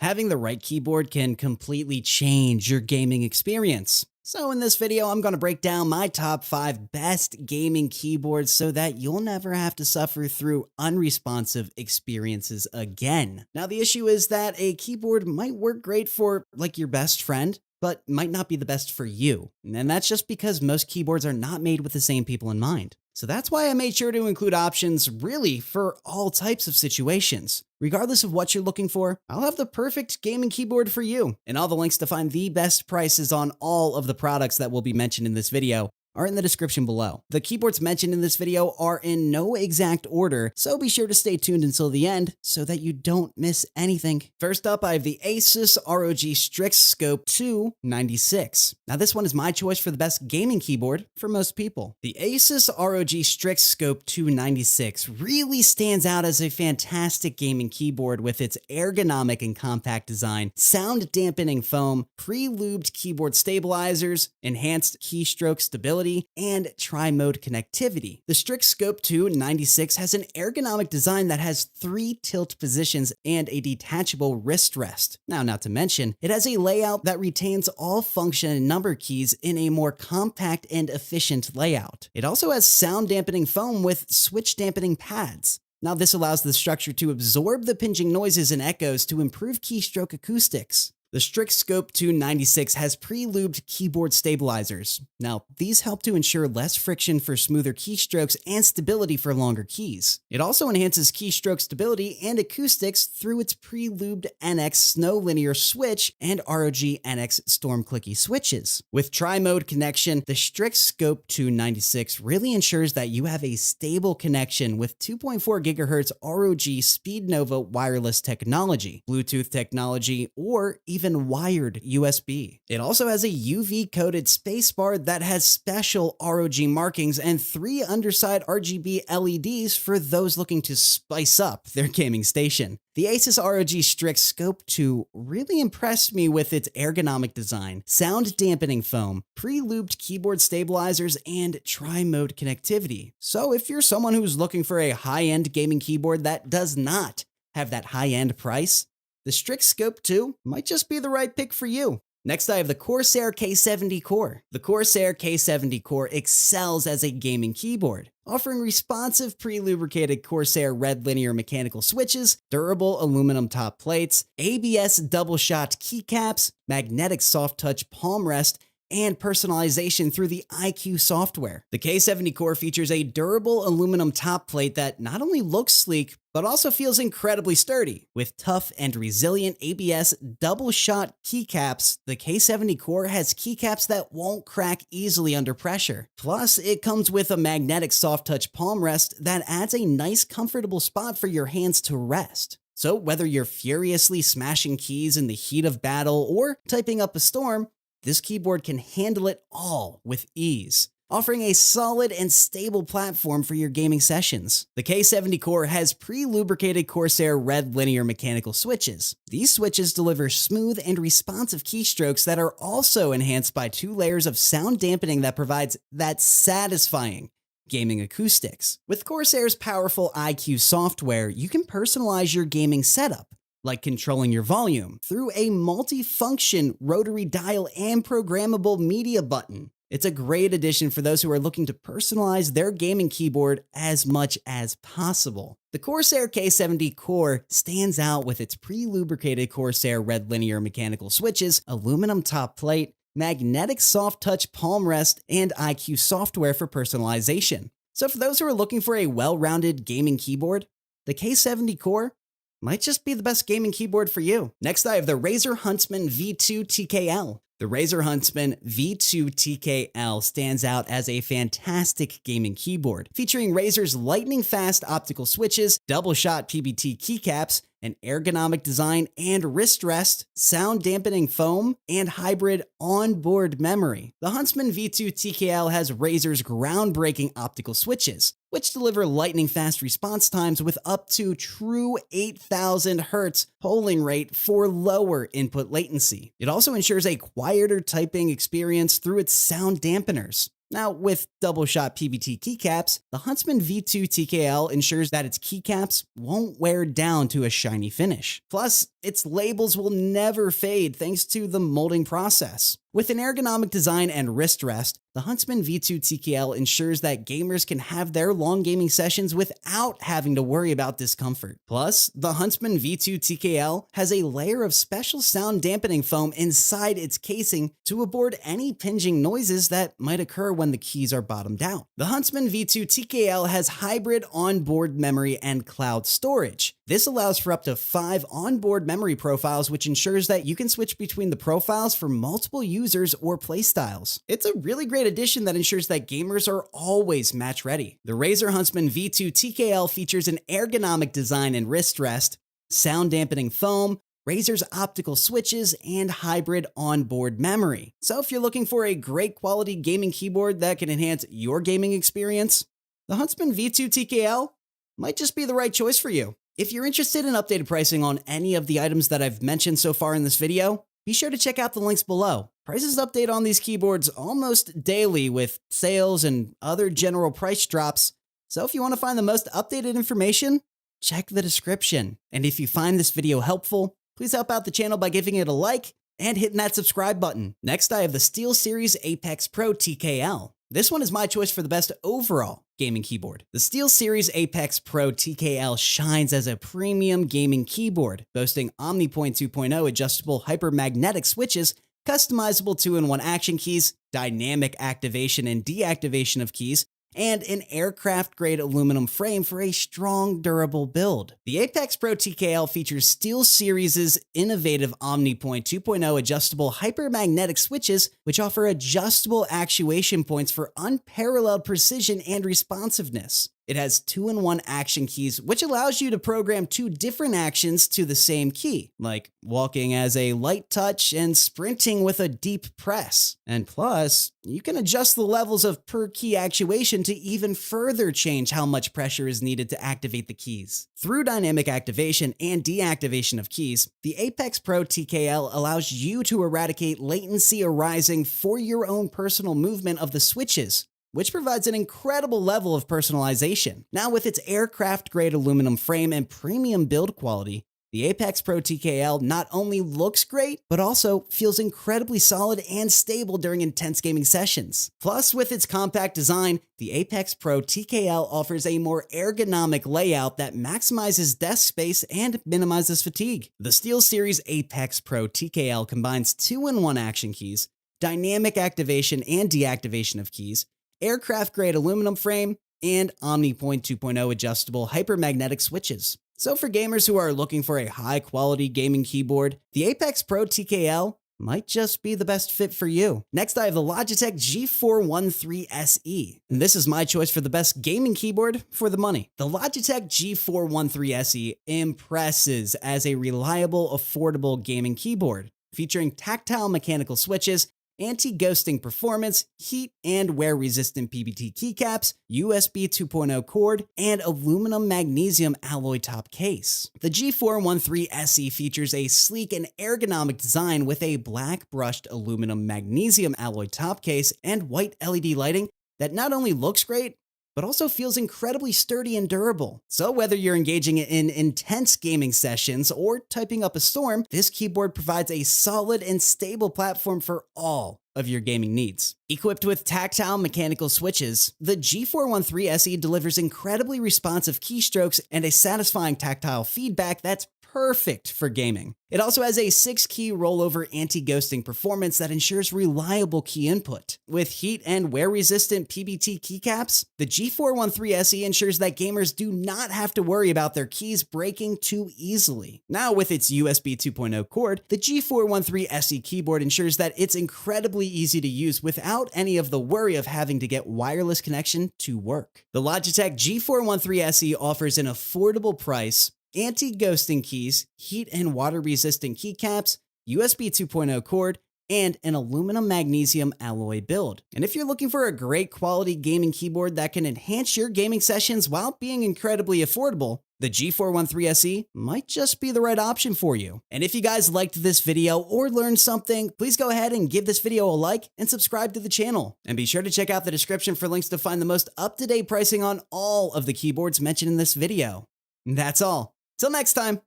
Having the right keyboard can completely change your gaming experience. So in this video, I'm going to break down my top 5 best gaming keyboards so that you'll never have to suffer through unresponsive experiences again. Now, the issue is that a keyboard might work great for like your best friend, but might not be the best for you. And that's just because most keyboards are not made with the same people in mind. So that's why I made sure to include options really for all types of situations. Regardless of what you're looking for, I'll have the perfect gaming keyboard for you. And all the links to find the best prices on all of the products that will be mentioned in this video are in the description below. The keyboards mentioned in this video are in no exact order, so be sure to stay tuned until the end so that you don't miss anything. First up, I have the ASUS ROG Strix Scope 296. Now this one is my choice for the best gaming keyboard for most people. The ASUS ROG Strix Scope 296 really stands out as a fantastic gaming keyboard with its ergonomic and compact design, sound dampening foam, pre-lubed keyboard stabilizers, enhanced keystroke stability, and tri-mode connectivity. The Strix Scope 296 has an ergonomic design that has 3 tilt positions and a detachable wrist rest. Now, not to mention, it has a layout that retains all function and number keys in a more compact and efficient layout. It also has sound dampening foam with switch dampening pads. Now, this allows the structure to absorb the pinching noises and echoes to improve keystroke acoustics. The Strix Scope 296 has pre-lubed keyboard stabilizers. Now, these help to ensure less friction for smoother keystrokes and stability for longer keys. It also enhances keystroke stability and acoustics through its pre-lubed NX Snow Linear switch and ROG NX Storm Clicky switches. With tri-mode connection, the Strix Scope 296 really ensures that you have a stable connection with 2.4 GHz ROG Speed Nova wireless technology, Bluetooth technology, or even wired USB. It also has a UV-coated spacebar that has special ROG markings and 3 underside RGB LEDs for those looking to spice up their gaming station. The ASUS ROG Strix Scope 2 really impressed me with its ergonomic design, sound dampening foam, pre-lubed keyboard stabilizers, and tri-mode connectivity. So if you're someone who's looking for a high-end gaming keyboard that does not have that high-end price, the Strix Scope 2 might just be the right pick for you. Next, I have the Corsair K70 Core. The Corsair K70 Core excels as a gaming keyboard, offering responsive pre-lubricated Corsair red linear mechanical switches, durable aluminum top plates, ABS double-shot keycaps, magnetic soft touch palm rest, and personalization through the iCUE software. The K70 Core features a durable aluminum top plate that not only looks sleek, but also feels incredibly sturdy. With tough and resilient ABS double-shot keycaps, the K70 Core has keycaps that won't crack easily under pressure. Plus, it comes with a magnetic soft-touch palm rest that adds a nice, comfortable spot for your hands to rest. So whether you're furiously smashing keys in the heat of battle or typing up a storm, this keyboard can handle it all with ease, offering a solid and stable platform for your gaming sessions. The K70 Core has pre-lubricated Corsair red linear mechanical switches. These switches deliver smooth and responsive keystrokes that are also enhanced by 2 layers of sound dampening that provides that satisfying gaming acoustics. With Corsair's powerful iCUE software, you can personalize your gaming setup, like controlling your volume, through a multi-function rotary dial and programmable media button. It's a great addition for those who are looking to personalize their gaming keyboard as much as possible. The Corsair K70 Core stands out with its pre-lubricated Corsair red linear mechanical switches, aluminum top plate, magnetic soft touch palm rest, and iCUE software for personalization. So for those who are looking for a well-rounded gaming keyboard, the K70 Core might just be the best gaming keyboard for you. Next, I have the Razer Huntsman V2 TKL. The Razer Huntsman V2 TKL stands out as a fantastic gaming keyboard, featuring Razer's lightning-fast optical switches, Doubleshot PBT Keycaps, an ergonomic design and wrist rest, sound dampening foam, and hybrid onboard memory. The Huntsman V2 TKL has Razer's groundbreaking optical switches, which deliver lightning-fast response times with up to true 8,000 Hz polling rate for lower input latency. It also ensures a quieter typing experience through its sound dampeners. Now, with Doubleshot PBT Keycaps, the Huntsman V2 TKL ensures that its keycaps won't wear down to a shiny finish. Plus, its labels will never fade thanks to the molding process. With an ergonomic design and wrist rest, the Huntsman V2 TKL ensures that gamers can have their long gaming sessions without having to worry about discomfort. Plus, the Huntsman V2 TKL has a layer of special sound dampening foam inside its casing to avoid any pinging noises that might occur when the keys are bottomed out. The Huntsman V2 TKL has hybrid onboard memory and cloud storage. This allows for up to 5 onboard memory profiles, which ensures that you can switch between the profiles for multiple users or playstyles. It's a really great addition that ensures that gamers are always match ready. The Razer Huntsman V2 TKL features an ergonomic design and wrist rest, sound dampening foam, Razer's optical switches, and hybrid onboard memory. So if you're looking for a great quality gaming keyboard that can enhance your gaming experience, the Huntsman V2 TKL might just be the right choice for you. If you're interested in updated pricing on any of the items that I've mentioned so far in this video, be sure to check out the links below. Prices update on these keyboards almost daily with sales and other general price drops, so if you want to find the most updated information, check the description. And if you find this video helpful, please help out the channel by giving it a like and hitting that subscribe button. Next, I have the SteelSeries Apex Pro TKL. This one is my choice for the best overall gaming keyboard. The SteelSeries Apex Pro TKL shines as a premium gaming keyboard, boasting OmniPoint 2.0 adjustable hypermagnetic switches, customizable 2-in-1 action keys, dynamic activation and deactivation of keys, and an aircraft-grade aluminum frame for a strong, durable build. The Apex Pro TKL features SteelSeries' innovative OmniPoint 2.0 adjustable hypermagnetic switches, which offer adjustable actuation points for unparalleled precision and responsiveness. It has 2-in-1 action keys, which allows you to program 2 different actions to the same key, like walking as a light touch and sprinting with a deep press. And plus, you can adjust the levels of per key actuation to even further change how much pressure is needed to activate the keys. Through dynamic activation and deactivation of keys, the Apex Pro TKL allows you to eradicate latency arising for your own personal movement of the switches, which provides an incredible level of personalization. Now, with its aircraft-grade aluminum frame and premium build quality, the Apex Pro TKL not only looks great, but also feels incredibly solid and stable during intense gaming sessions. Plus, with its compact design, the Apex Pro TKL offers a more ergonomic layout that maximizes desk space and minimizes fatigue. The SteelSeries Apex Pro TKL combines 2-in-1 action keys, dynamic activation and deactivation of keys, aircraft-grade aluminum frame, and OmniPoint 2.0 adjustable hypermagnetic switches. So for gamers who are looking for a high-quality gaming keyboard, the Apex Pro TKL might just be the best fit for you. Next, I have the Logitech G413 SE. And this is my choice for the best gaming keyboard for the money. The Logitech G413 SE impresses as a reliable, affordable gaming keyboard, featuring tactile mechanical switches, anti-ghosting performance, heat and wear-resistant PBT keycaps, USB 2.0 cord, and aluminum magnesium alloy top case. The G413 SE features a sleek and ergonomic design with a black brushed aluminum magnesium alloy top case and white LED lighting that not only looks great, but also feels incredibly sturdy and durable. So whether you're engaging in intense gaming sessions or typing up a storm, this keyboard provides a solid and stable platform for all of your gaming needs. Equipped with tactile mechanical switches, the G413 SE delivers incredibly responsive keystrokes and a satisfying tactile feedback that's perfect for gaming. It also has a 6-key rollover anti-ghosting performance that ensures reliable key input. With heat and wear-resistant PBT keycaps, the G413 SE ensures that gamers do not have to worry about their keys breaking too easily. Now, with its USB 2.0 cord, the G413 SE keyboard ensures that it's incredibly easy to use without any of the worry of having to get wireless connection to work. The Logitech G413 SE offers an affordable price, anti-ghosting keys, heat and water-resistant keycaps, USB 2.0 cord, and an aluminum magnesium alloy build. And if you're looking for a great quality gaming keyboard that can enhance your gaming sessions while being incredibly affordable, the G413 SE might just be the right option for you. And if you guys liked this video or learned something, please go ahead and give this video a like and subscribe to the channel. And be sure to check out the description for links to find the most up-to-date pricing on all of the keyboards mentioned in this video. And that's all. Till next time.